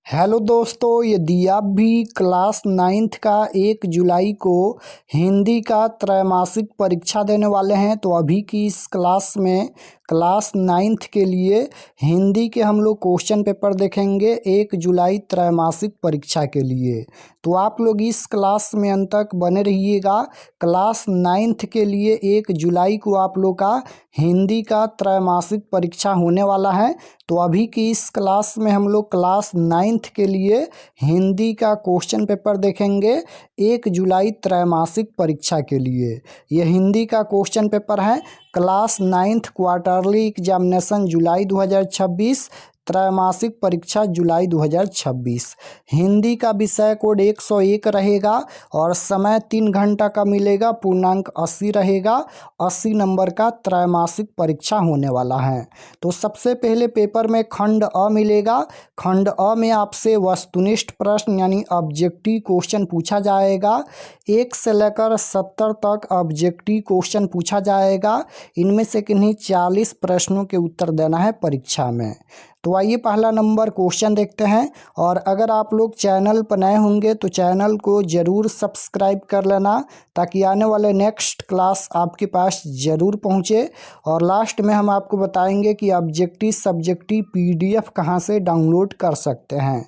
Hello दोस्तों, यदि आप भी क्लास 9th का 1 जुलाई को हिंदी का त्रैमासिक परीक्षा देने वाले हैं तो अभी की इस क्लास में क्लास 9th के लिए हिंदी के हम लोग क्वेश्चन पेपर देखेंगे 1 जुलाई त्रैमासिक परीक्षा के लिए। तो आप लोग इस क्लास में अंत तक बने रहिएगा। क्लास 9th के लिए 1 जुलाई को आप लोग का हिंदी का त्रैमासिक परीक्षा होने वाला है। तो अभी की इस क्लास में हम लोग क्लास 9th के लिए हिंदी का क्वेश्चन पेपर देखेंगे 1 जुलाई त्रैमासिक परीक्षा के लिए। ये हिंदी का क्वेश्चन पेपर है क्लास 9th क्वार्टरली एग्जामिनेशन जुलाई 2026, त्रैमासिक परीक्षा जुलाई 2026। हिंदी का विषय कोड 101 रहेगा और समय 3 घंटा का मिलेगा। पूर्णांक 80 रहेगा। 80 नंबर का त्रैमासिक परीक्षा होने वाला है। तो सबसे पहले पेपर में खंड अ मिलेगा। खंड अ में आपसे वस्तुनिष्ठ प्रश्न यानी ऑब्जेक्टिव क्वेश्चन पूछा जाएगा। 1 से लेकर 70 तक ऑब्जेक्टिव क्वेश्चन पूछा जाएगा। इनमें से किन्हीं 40 प्रश्नों के उत्तर देना है परीक्षा में। तो आइए पहला नंबर क्वेश्चन देखते हैं। और अगर आप लोग चैनल पर नए होंगे तो चैनल को ज़रूर सब्सक्राइब कर लेना ताकि आने वाले नेक्स्ट क्लास आपके पास ज़रूर पहुँचे। और लास्ट में हम आपको बताएंगे कि ऑब्जेक्टिव सब्जेक्टिव PDF कहाँ से डाउनलोड कर सकते हैं।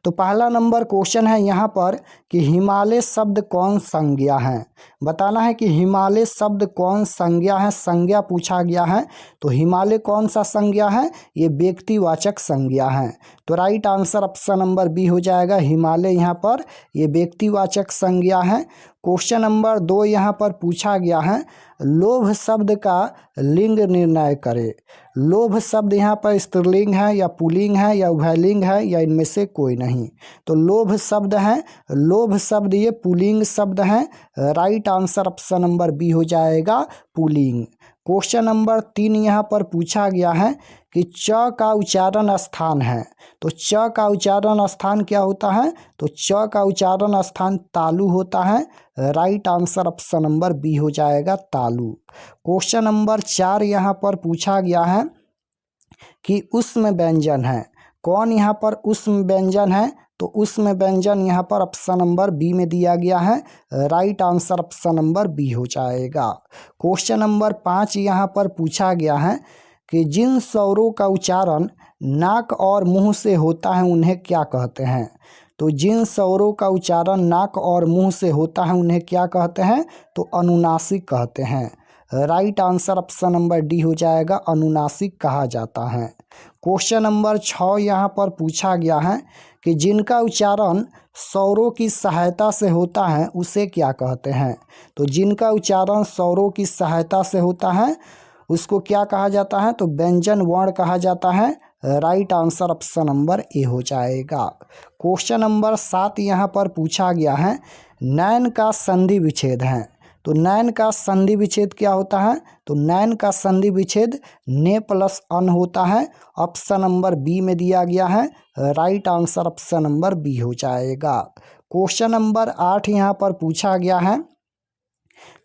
तो पहला नंबर क्वेश्चन है यहाँ पर कि हिमालय शब्द कौन संज्ञा है। बताना है कि हिमालय शब्द कौन संज्ञा है। संज्ञा पूछा गया है तो हिमालय कौन सा संज्ञा है, ये व्यक्तिवाचक संज्ञा है। तो right answer option number B हो जाएगा। हिमालय यहाँ पर ये व्यक्तिवाचक संज्ञा है। क्वेश्चन नंबर 2 यहाँ पर पूछा गया है लोभ शब्द का लिंग निर्णय करे। लोभ शब्द यहाँ पर स्त्रीलिंग है या पुल्लिंग है या उभयलिंग है या इनमें से कोई नहीं। तो लोभ शब्द है, लोभ शब्द ये पुल्लिंग शब्द है। Right answer option number B हो जाएगा पुल्लिंग। क्वेश्चन नंबर 3 यहाँ पर पूछा गया है कि च का उच्चारण स्थान है। तो च का उच्चारण स्थान क्या होता है, तो च का उच्चारण स्थान तालु होता है। Right answer option number B हो जाएगा तालु। क्वेश्चन नंबर 4 यहाँ पर पूछा गया है कि उष्म व्यंजन है। कौन यहाँ पर उष्म व्यंजन है, तो उष्म व्यंजन यहाँ पर ऑप्शन नंबर बी में दिया गया है। Right answer option number B हो जाएगा। क्वेश्चन नंबर 5 यहाँ पर पूछा गया है कि जिन स्वरों का उच्चारण नाक और मुंह से होता है उन्हें क्या कहते हैं। तो जिन स्वरों का उच्चारण नाक और मुंह से होता है उन्हें क्या कहते हैं, तो अनुनासिक कहते हैं। Right answer option number D हो जाएगा, अनुनासिक कहा जाता है। क्वेश्चन नंबर 6 यहाँ पर पूछा गया है कि जिनका उच्चारण स्वरों की सहायता से होता है उसे क्या कहते हैं। तो जिनका उच्चारण स्वरों की सहायता से होता है उसको क्या कहा जाता है, तो व्यंजन वर्ण कहा जाता है। राइट आंसर ऑप्शन नंबर ए हो जाएगा। क्वेश्चन नंबर 7 यहाँ पर पूछा गया है नैन का संधि विच्छेद है। तो नैन का संधि विच्छेद क्या होता है, तो नैन का संधि विच्छेद ने प्लस अन होता है। ऑप्शन नंबर बी में दिया गया है। Right answer option number B हो जाएगा। क्वेश्चन नंबर 8 यहाँ पर पूछा गया है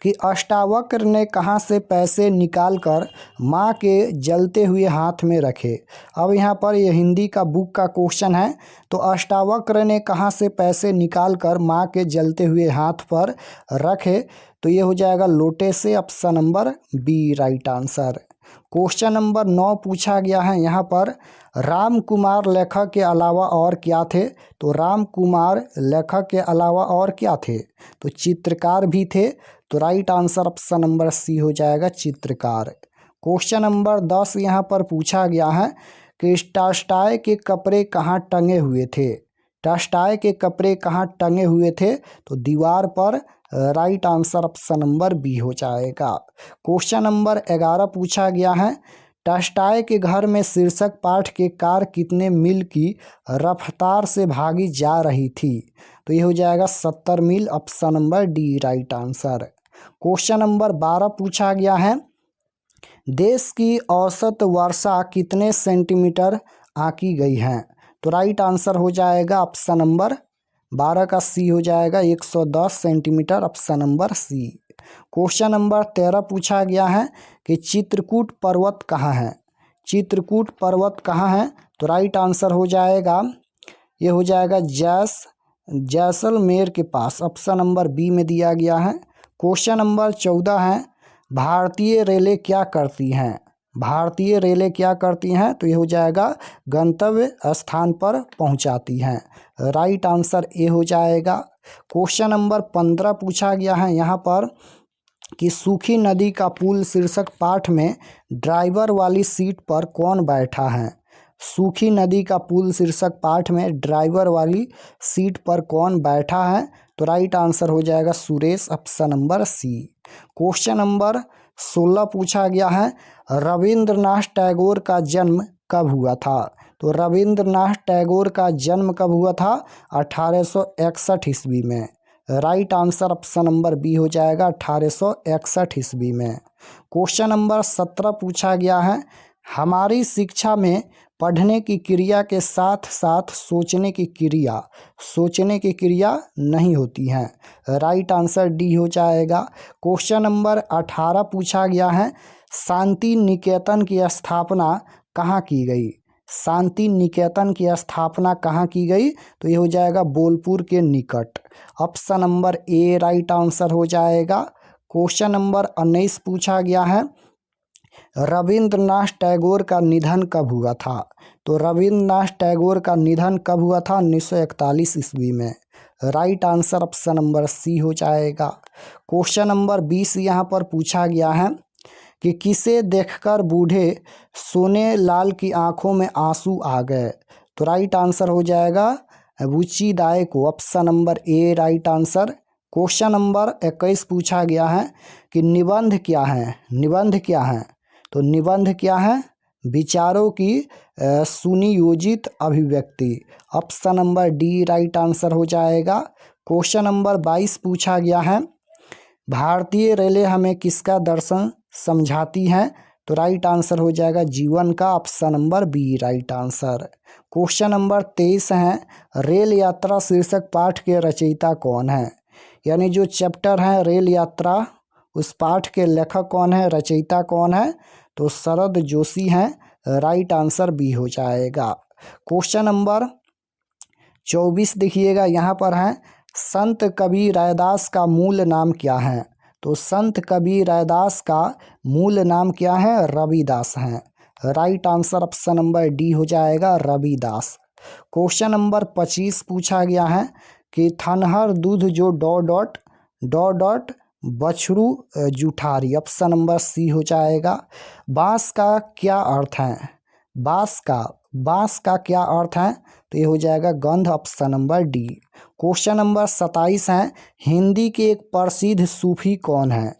कि अष्टावक्र ने कहाँ से पैसे निकालकर माँ के जलते हुए हाथ में रखे। अब यहाँ पर ये हिंदी का बुक का क्वेश्चन है। तो अष्टावक्र ने कहाँ से पैसे निकालकर माँ के जलते हुए हाथ पर रखे, तो ये हो जाएगा लोटे से। Option number B right answer. Question number 9 पूछा गया है यहाँ पर राम कुमार लेखक के अलावा और क्या थे। तो राम कुमार लेखक के अलावा और क्या थे, तो चित्रकार भी थे। तो right answer option number C हो जाएगा, चित्रकार। क्वेश्चन नंबर 10 यहाँ पर पूछा गया है कि टॉल्स्टॉय के कपड़े कहाँ टंगे हुए थे। टॉल्स्टॉय के कपड़े कहाँ टंगे हुए थे, तो दीवार पर। Right answer option number B हो जाएगा। क्वेश्चन नंबर 11 पूछा गया है टॉल्स्टॉय के घर में शीर्षक पाठ के कार कितने मील की रफ्तार से भागी जा रही थी, तो ये हो जाएगा 70 मील। Option number D right answer. Question number 12 पूछा गया है देश की औसत वर्षा कितने सेंटीमीटर आंकी गई है। तो राइट आंसर हो जाएगा ऑप्शन नंबर 12 का सी हो जाएगा, 110 centimetre. Option number C. Question number 13 पूछा गया है कि चित्रकूट पर्वत कहाँ है। चित्रकूट पर्वत कहाँ है, तो राइट आंसर हो जाएगा ये हो जाएगा जैसलमेर के पास, ऑप्शन नंबर बी में दिया गया है। क्वेश्चन नंबर 14 है, भारतीय रेलें क्या करती हैं? भारतीय रेलें क्या करती हैं? तो ये हो जाएगा गंतव्य स्थान पर पहुंचाती हैं। राइट आंसर ए हो जाएगा। क्वेश्चन नंबर 15 पूछा गया है यहाँ पर कि सूखी नदी का पुल शीर्षक पाठ में ड्राइवर वाली सीट पर कौन बैठा है? सूखी नदी का पुल शीर्षक पाठ में ड्राइवर वाली सीट पर कौन बैठा है? तो राइट आंसर हो जाएगा Suresh, option number C. Question number 16 पूछा गया है, रविंद्रनाथ टैगोर का जन्म कब हुआ था? तो रविंद्रनाथ टैगोर का जन्म कब हुआ था? 1861 ईस्वी में। Right answer option number B हो जाएगा, 1861 ईस्वी में। क्वेश्चन नंबर 17 पूछा गया है, हमारी शिक्षा में पढ़ने की क्रिया के साथ साथ सोचने की क्रिया नहीं होती है। राइट आंसर डी हो जाएगा। क्वेश्चन नंबर 18 पूछा गया है, शांति निकेतन की स्थापना कहाँ की गई? शांति निकेतन की स्थापना कहाँ की गई? तो ये हो जाएगा बोलपुर के निकट, option number A right answer हो जाएगा। क्वेश्चन नंबर 19 पूछा गया है, रविंद्रनाथ टैगोर का निधन कब हुआ था? तो रविंद्रनाथ टैगोर का निधन कब हुआ था? 1941 ईस्वी में। Right answer option number C हो जाएगा। क्वेश्चन नंबर 20 यहाँ पर पूछा गया है कि किसे देखकर बूढ़े सोने लाल की आंखों में आंसू आ गए? तो राइट आंसर हो जाएगा बुच्ची दाई को, option number A right answer. Question number 21 पूछा गया है कि निबंध क्या है? तो निबंध क्या है? विचारों की सुनियोजित अभिव्यक्ति, option number D right answer हो जाएगा। क्वेश्चन नंबर 22 पूछा गया है, भारतीय रेलें हमें किसका दर्शन समझाती हैं? तो राइट आंसर हो जाएगा जीवन का, option number B right answer. Question number 23 है, रेल यात्रा शीर्षक पाठ के रचयिता कौन है? यानी जो चैप्टर है रेल यात्रा, उस पाठ के लेखक कौन है, रचयिता कौन है? तो शरद जोशी हैं। राइट आंसर बी हो जाएगा। क्वेश्चन नंबर 24 देखिएगा, यहाँ पर है, संत कबीर रैदास का मूल नाम क्या है? तो संत कबीर रैदास का मूल नाम क्या है? रविदास हैं। Right answer option number D हो जाएगा, रविदास। क्वेश्चन नंबर 25 पूछा गया है कि थनहर दूध जो डॉट बछरू जुठारी, ऑप्शन नंबर सी हो जाएगा। बांस का क्या अर्थ है? बांस का क्या अर्थ है? तो ये हो जाएगा गंध, option number D. Question number 27 है, हिंदी के एक प्रसिद्ध सूफी कौन है?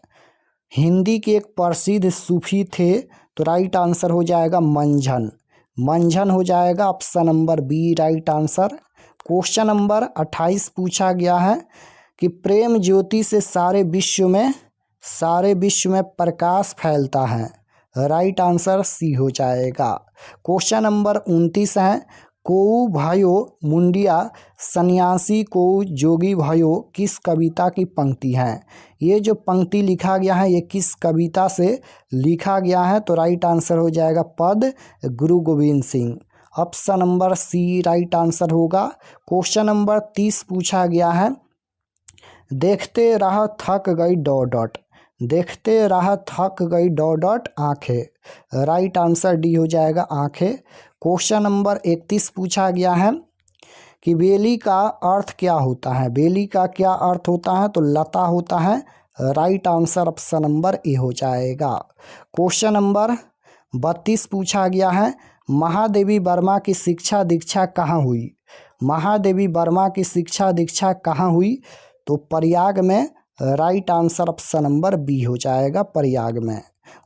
हिंदी के एक प्रसिद्ध सूफी थे, तो राइट आंसर हो जाएगा मंझन हो जाएगा, option number B right answer. Question number 28 पूछा गया है कि प्रेम ज्योति से सारे विश्व में प्रकाश फैलता है। राइट आंसर सी हो जाएगा। क्वेश्चन नंबर 29 है, कोऊ भयो मुंडिया सन्यासी कोऊ जोगी भयो किस कविता की पंक्ति है? ये जो पंक्ति लिखा गया है ये किस कविता से लिखा गया है? तो राइट आंसर हो जाएगा पद Guru Gobind Singh, option number C right answer होगा। क्वेश्चन नंबर 30 पूछा गया है, देखते रह थक गई डॉट आंखें। राइट आंसर डी हो जाएगा आंखें। क्वेश्चन नंबर 31 पूछा गया है कि बेली का अर्थ क्या होता है? बेली का क्या अर्थ होता है? तो लता होता है। राइट आंसर ऑप्शन नंबर ए हो जाएगा। क्वेश्चन नंबर 32 पूछा गया है, महादेवी वर्मा की शिक्षा दीक्षा कहाँ हुई? महादेवी वर्मा की शिक्षा दीक्षा कहाँ हुई? तो प्रयाग में। Right answer option number B हो जाएगा, प्रयाग में।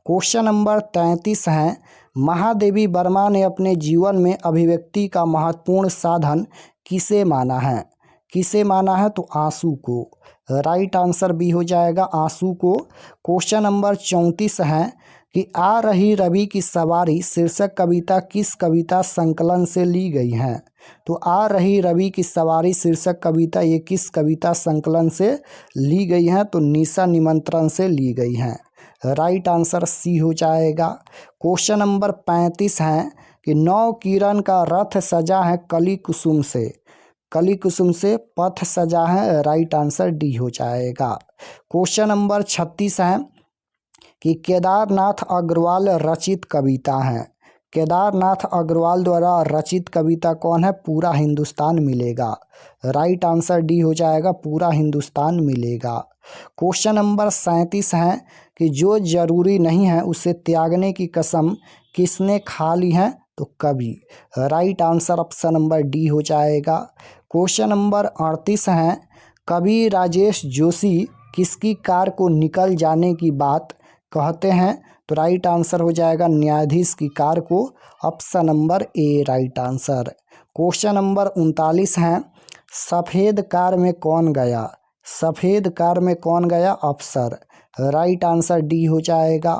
क्वेश्चन नंबर 33 है, महादेवी वर्मा ने अपने जीवन में अभिव्यक्ति का महत्वपूर्ण साधन किसे माना है? तो आंसू को। राइट आंसर बी हो जाएगा, आंसू को। क्वेश्चन नंबर 34 है कि आ रही रवि की सवारी शीर्षक कविता किस कविता संकलन से ली गई है? तो आ रही रवि की सवारी शीर्षक कविता ये किस कविता संकलन से ली गई है? तो निशा निमंत्रण से ली गई है। राइट आंसर सी हो जाएगा। क्वेश्चन नंबर 35 है कि नौ किरण का रथ सजा है कली कुसुम से। कली कुसुम से पथ सजा है, राइट आंसर डी हो जाएगा। क्वेश्चन नंबर 36 है कि केदारनाथ अग्रवाल रचित कविता है। केदारनाथ अग्रवाल द्वारा रचित कविता कौन है? पूरा हिंदुस्तान मिलेगा, राइट आंसर डी हो जाएगा, पूरा हिंदुस्तान मिलेगा। क्वेश्चन नंबर 37 है कि जो जरूरी नहीं है उसे त्यागने की कसम किसने खा ली है? तो कवि, right answer option number D हो जाएगा। क्वेश्चन नंबर 38 है कवि राजेश जोशी किसकी कार को निकल जाने की बात कहते हैं? तो राइट आंसर हो जाएगा न्यायाधीश की कार को, option number A right answer. Question number 39 है सफ़ेद कार में कौन गया? सफ़ेद कार में कौन गया? अफसर, राइट आंसर डी हो जाएगा।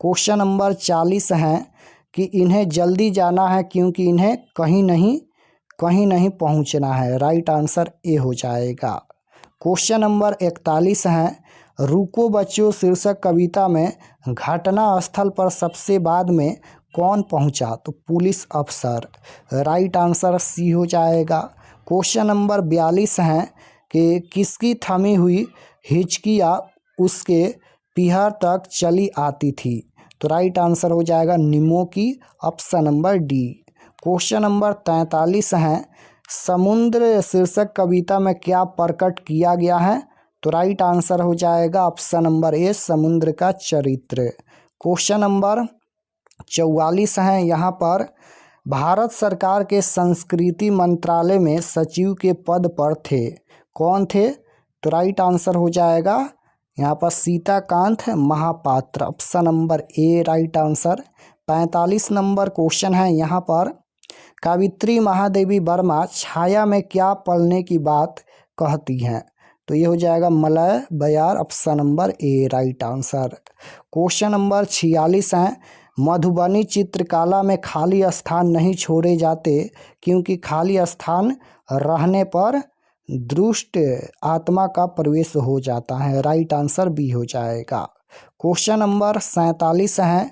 क्वेश्चन नंबर 40 है कि इन्हें जल्दी जाना है क्योंकि इन्हें कहीं नहीं पहुंचना है, राइट आंसर ए हो जाएगा। क्वेश्चन नंबर 41 है रुको बच्चों शीर्षक कविता में घटना स्थल पर सबसे बाद में कौन पहुंचा? तो पुलिस अफसर, राइट आंसर सी हो जाएगा। क्वेश्चन नंबर 42 है कि किसकी थमी हुई हिचकियाँ उसके पीहर तक चली आती थी? तो राइट आंसर हो जाएगा निमो की, option number D. Question number 43 है समुद्र शीर्षक कविता में क्या प्रकट किया गया है? तो राइट आंसर हो जाएगा ऑप्शन नंबर ए समुद्र का चरित्र। क्वेश्चन नंबर 44 है यहाँ पर भारत सरकार के संस्कृति मंत्रालय में सचिव के पद पर थे, कौन थे? तो राइट आंसर हो जाएगा यहाँ पर Sitakant Mahapatra, option number A right answer. 45 number question है यहाँ पर कावित्री महादेवी वर्मा छाया में क्या पढ़ने की बात कहती हैं? तो ये हो जाएगा मलय बयार, option number A right answer. Question number 46 है मधुबनी चित्रकला में खाली स्थान नहीं छोड़े जाते क्योंकि खाली स्थान रहने पर दुष्ट आत्मा का प्रवेश हो जाता है, राइट आंसर बी हो जाएगा। क्वेश्चन नंबर 47 है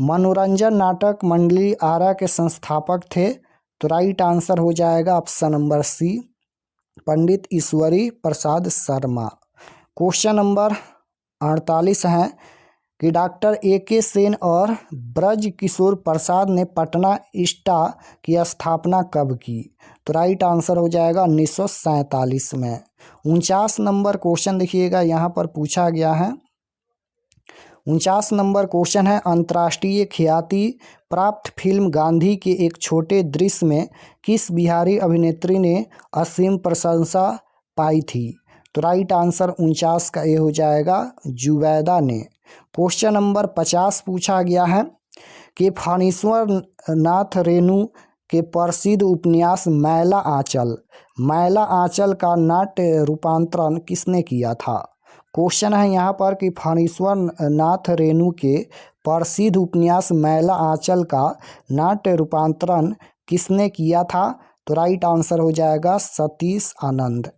मनोरंजन नाटक मंडली आरा के संस्थापक थे? तो राइट आंसर हो जाएगा ऑप्शन नंबर सी पंडित ईश्वरी प्रसाद शर्मा। क्वेश्चन नंबर 48 है कि डॉक्टर ए.के. सेन और ब्रज किशोर प्रसाद ने पटना स्टा की स्थापना कब की? तो राइट आंसर हो जाएगा 1947 में। 49 नंबर क्वेश्चन देखिएगा यहाँ पर पूछा गया है। 49 नंबर क्वेश्चन है अंतर्राष्ट्रीय ख्याति प्राप्त फिल्म गांधी के एक छोटे दृश्य में किस बिहारी अभिनेत्री ने असीम प्रशंसा पाई थी? तो राइट आंसर 49 का ये हो जाएगा जुबैदा ने। क्वेश्चन नंबर 50 पूछा गया है कि फणीश्वर नाथ रेणु के प्रसिद्ध उपन्यास मैला आंचल का नाट्य रूपांतरण किसने किया था? क्वेश्चन है यहाँ पर कि फणीश्वर नाथ रेणु के प्रसिद्ध उपन्यास मैला आंचल का नाट्य रूपांतरण किसने किया था? तो राइट आंसर हो जाएगा Satish Anand,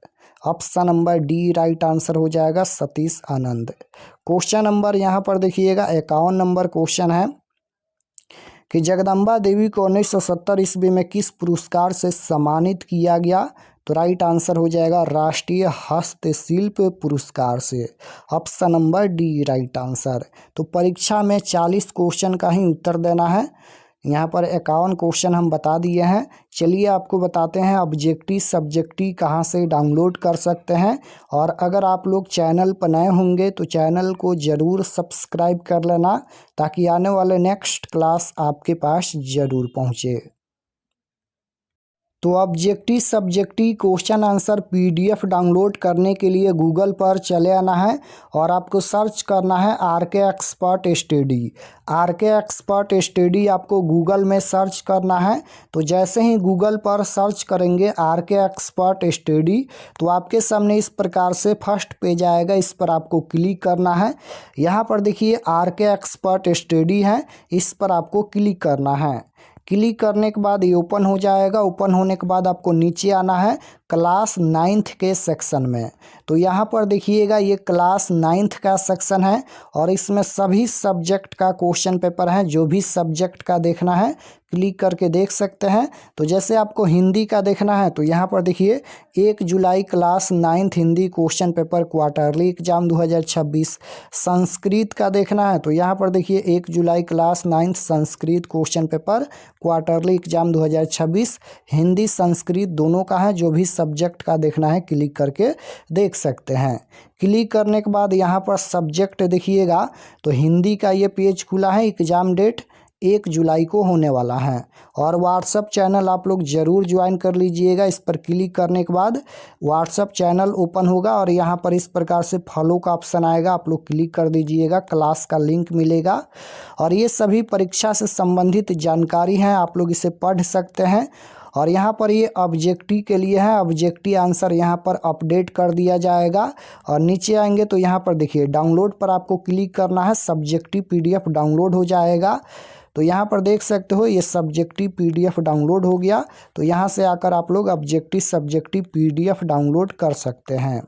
option number D right answer हो जाएगा सतीश आनंद। क्वेश्चन नंबर यहाँ पर देखिएगा 51 नंबर क्वेश्चन है कि जगदम्बा देवी को 1970 ईस्वी में किस पुरस्कार से सम्मानित किया गया? तो राइट आंसर हो जाएगा राष्ट्रीय हस्तशिल्प पुरस्कार से, option number D right answer. तो परीक्षा में 40 क्वेश्चन का ही उत्तर देना है। यहाँ पर 51 क्वेश्चन हम बता दिए हैं। चलिए आपको बताते हैं ऑब्जेक्टिव सब्जेक्टिव कहाँ से डाउनलोड कर सकते हैं। और अगर आप लोग चैनल पर नए होंगे तो चैनल को ज़रूर सब्सक्राइब कर लेना ताकि आने वाले नेक्स्ट क्लास आपके पास ज़रूर पहुँचे। तो objective subjective question answer PDF download करने के लिए गूगल पर चले आना है और आपको सर्च करना है RK expert study. RK expert study आपको गूगल में सर्च करना है। तो जैसे ही गूगल पर सर्च करेंगे RK एक्सपर्ट स्टडी तो आपके सामने इस प्रकार से फर्स्ट पेज आएगा, इस पर आपको क्लिक करना है। यहाँ पर देखिए RK एक्सपर्ट स्टडी है, इस पर आपको क्लिक करना है। क्लिक करने के बाद ये ओपन हो जाएगा। ओपन होने के बाद आपको नीचे आना है, क्लास 9th के सेक्शन में। तो यहाँ पर देखिएगा ये क्लास 9th का सेक्शन है और इसमें सभी सब्जेक्ट का क्वेश्चन पेपर है। जो भी सब्जेक्ट का देखना है क्लिक करके देख सकते हैं। तो जैसे आपको हिंदी का देखना है तो यहाँ पर देखिए 1 जुलाई class 9th Hindi question paper quarterly exam 2026। Sanskrit का देखना है तो यहाँ पर देखिए 1 जुलाई class 9th Sanskrit question paper quarterly exam 2026। Hindi Sanskrit दोनों का है। जो भी सब्जेक्ट का देखना है क्लिक करके देख सकते हैं। क्लिक करने के बाद यहाँ पर सब्जेक्ट देखिएगा तो हिंदी का ये पेज खुला है। एग्ज़ाम डेट 1 जुलाई को होने वाला है और व्हाट्सअप चैनल आप लोग ज़रूर ज्वाइन कर लीजिएगा। इस पर क्लिक करने के बाद व्हाट्सअप चैनल ओपन होगा और यहाँ पर इस प्रकार से फॉलो का ऑप्शन आएगा, आप लोग क्लिक कर दीजिएगा। क्लास का लिंक मिलेगा और ये सभी परीक्षा से संबंधित जानकारी है, आप लोग इसे पढ़ सकते हैं। और यहाँ पर ये ऑब्जेक्टिव के लिए है, ऑब्जेक्टिव आंसर यहाँ पर अपडेट कर दिया जाएगा। और नीचे आएंगे तो यहाँ पर देखिए डाउनलोड पर आपको क्लिक करना है, सब्जेक्टिव PDF डाउनलोड हो जाएगा। तो यहाँ पर देख सकते हो ये सब्जेक्टिव PDF डाउनलोड हो गया। तो यहाँ से आकर आप लोग ऑब्जेक्टिव सब्जेक्टिव PDF डाउनलोड कर सकते हैं।